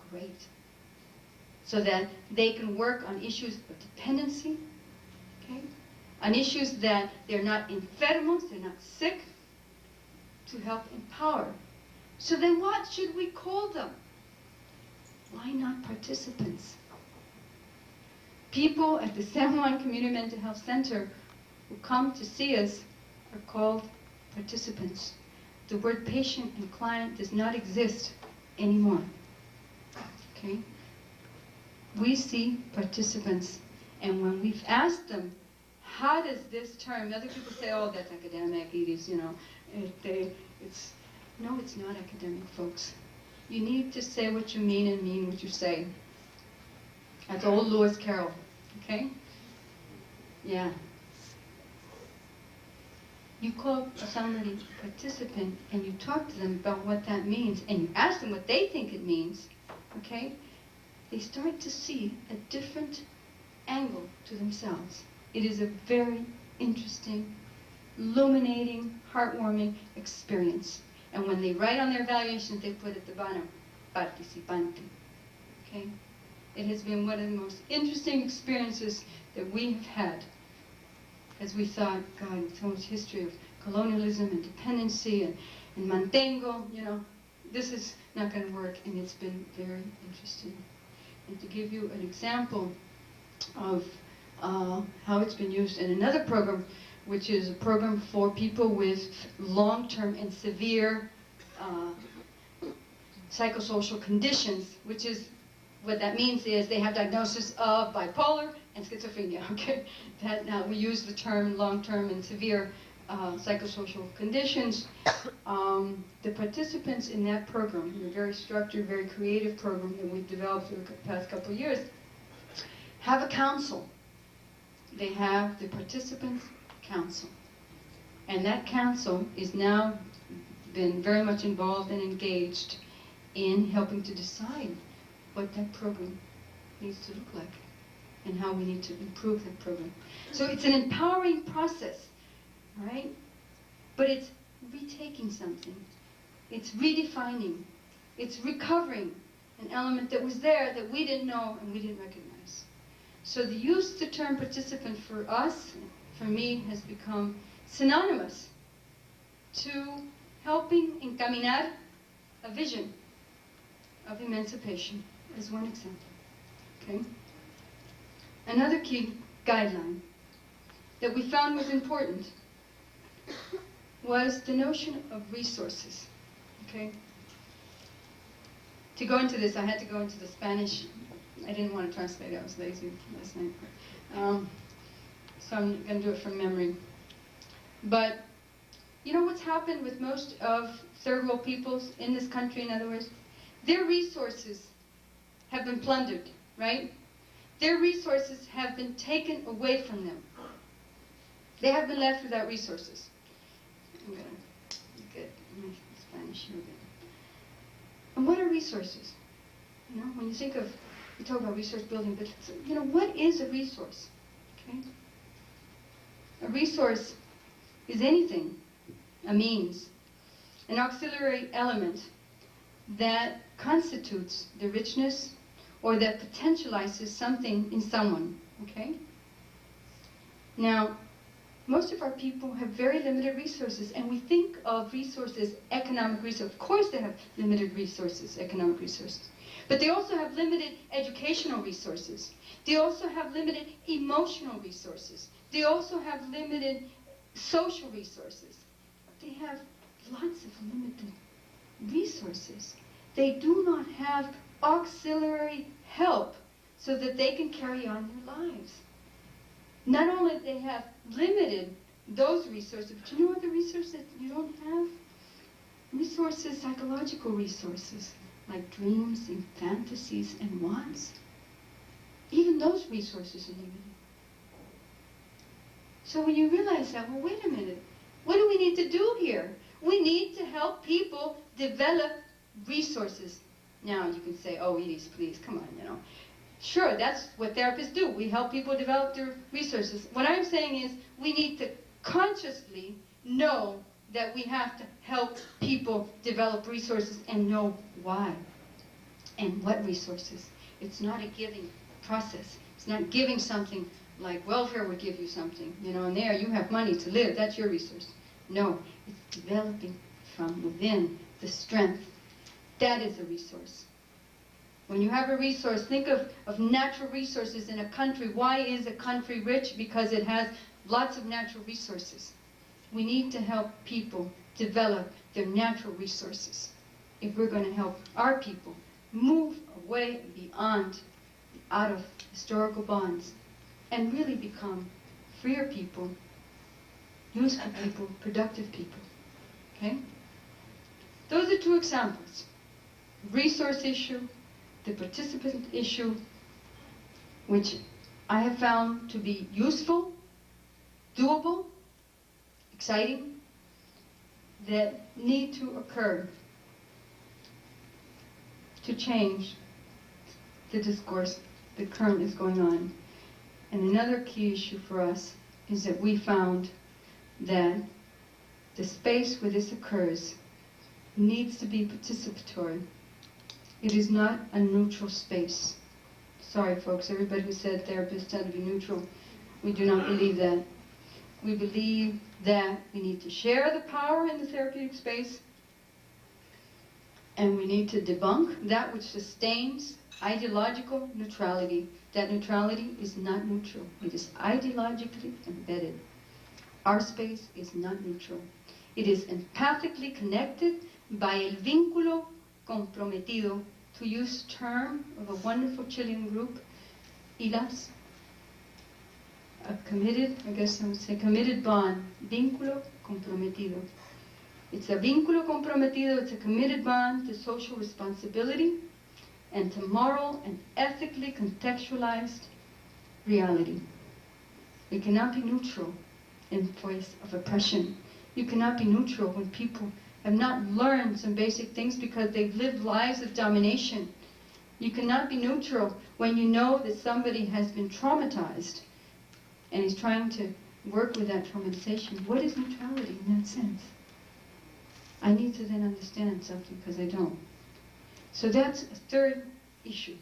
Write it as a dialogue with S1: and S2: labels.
S1: great. So that they can work on issues of dependency, okay? On issues that they're not enfermos, they're not sick, to help empower. So then what should we call them? Why not participants? People at the San Juan Community Mental Health Center who come to see us are called participants. The word patient and client does not exist anymore. Okay? We see participants, and when we've asked them, how does this term, other people say, oh, that's academic, it is, you know, no, it's not academic, folks. You need to say what you mean and mean what you say. That's old Lewis Carroll, okay? Yeah. You call somebody a participant and you talk to them about what that means and you ask them what they think it means, okay? They start to see a different angle to themselves. It is a very interesting, illuminating, heartwarming experience. And when they write on their evaluations, they put at the bottom, participante, okay? It has been one of the most interesting experiences that we have had. As we thought, God, so much history of colonialism and dependency and mantengo, you know, this is not going to work, and it's been very interesting. And to give you an example of how it's been used in another program, which is a program for people with long-term and severe psychosocial conditions, which is, what that means is they have diagnosis of bipolar and schizophrenia, okay? That now we use the term long-term and severe psychosocial conditions. The participants in that program, in a very structured, very creative program that we've developed over the past couple of years, have a council. They have the participants' council. And that council is now been very much involved and engaged in helping to decide what that program needs to look like and how we need to improve that program. So it's an empowering process, right? But it's retaking something. It's redefining. It's recovering an element that was there that we didn't know and we didn't recognize. So the use of the term participant for us, for me, has become synonymous to helping encaminar a vision of emancipation, as one example. Okay? Another key guideline that we found was important was the notion of resources. Okay? To go into this, I had to go into the Spanish. I didn't want to translate it. I was lazy last night. So I'm going to do it from memory. But you know what's happened with most of third world peoples in this country, in other words? Their resources have been plundered, right? Their resources have been taken away from them. They have been left without resources. I'm going to get my Spanish here a bit. And what are resources? You know, when you think of, we talk about resource building, but you know, what is a resource? Okay? A resource is anything, a means, an auxiliary element that constitutes the richness or that potentializes something in someone, okay? Now, most of our people have very limited resources, and we think of resources, economic resources. Of course they have limited resources, economic resources. But they also have limited educational resources. They also have limited emotional resources. They also have limited social resources. They have lots of limited resources. They do not have auxiliary help so that they can carry on their lives. Not only do they have limited those resources, but you know what the resources that you don't have? Resources, psychological resources, like dreams and fantasies and wants. Even those resources are limited. So when you realize that, well, wait a minute, what do we need to do here? We need to help people develop resources. Now you can say, oh, Edie, please, come on, you know. Sure, that's what therapists do. We help people develop their resources. What I'm saying is we need to consciously know that we have to help people develop resources and know why. And what resources? It's not a giving process. It's not giving something like welfare would give you something, you know, and there you have money to live, that's your resource. No, it's developing from within the strength. That is a resource. When you have a resource, think of natural resources in a country. Why is a country rich? Because it has lots of natural resources. We need to help people develop their natural resources if we're going to help our people move away beyond, out of historical bonds, and really become freer people, useful people, productive people. Okay? Those are two examples. Resource issue, the participant issue, which I have found to be useful, doable, exciting, that need to occur to change the discourse that currently is going on. And another key issue for us is that we found that the space where this occurs needs to be participatory. It is not a neutral space. Sorry, folks, everybody who said therapists had to be neutral, we do not believe that. We believe that we need to share the power in the therapeutic space, and we need to debunk that which sustains ideological neutrality. That neutrality is not neutral. It is ideologically embedded. Our space is not neutral. It is empathically connected by el vínculo comprometido, to use term of a wonderful Chilean group, ILAS, a committed, I guess I would say committed bond, vínculo comprometido. It's a vínculo comprometido, it's a committed bond to social responsibility and to moral and ethically contextualized reality. We cannot be neutral in place of oppression. You cannot be neutral when people have not learned some basic things because they've lived lives of domination. You cannot be neutral when you know that somebody has been traumatized and is trying to work with that traumatization. What is neutrality in that sense? I need to then understand something because I don't. So that's a third issue.